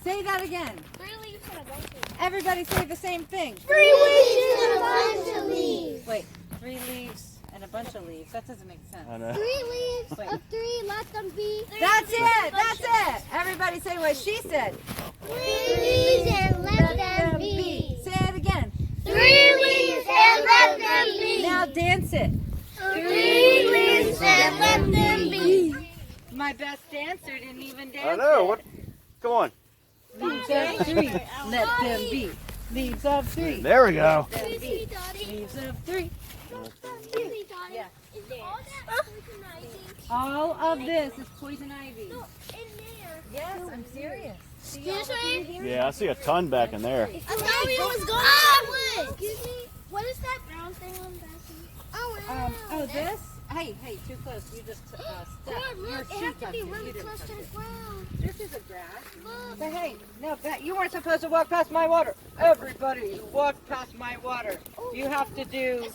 Say that again. 3 leaves and a bunch of leaves. Everybody say the same thing. 3 leaves and a bunch of leaves. Wait, 3 leaves and a bunch of leaves. That doesn't make sense. I know. 3 leaves Wait. of 3, let them be. That's it. That's it. Everybody say what she said. 3 leaves and let them be. Say it again. 3 leaves and let them be. Now dance it. 3 leaves and let them be. My best dancer didn't even dance. I know. it. What? Come on. Leaves of 3. Let them be. Leaves of 3. There we go. Let them be. Leaves of 3. Yeah. Is all that poison ivy? All of this is poison ivy. No, in there. Yes, I'm serious. Excuse me? Yeah, I see a ton back in there. I thought we was going. Excuse me? What is that brown thing on the back? Oh, wow. Oh, this? Hey, too close. You just stepped. Look, Your it shoe has to touched be it. You really didn't close touch to the it. ground. This is a grass. Look. But hey, no, you weren't supposed to walk past my water. Everybody who walked past my water, you have to do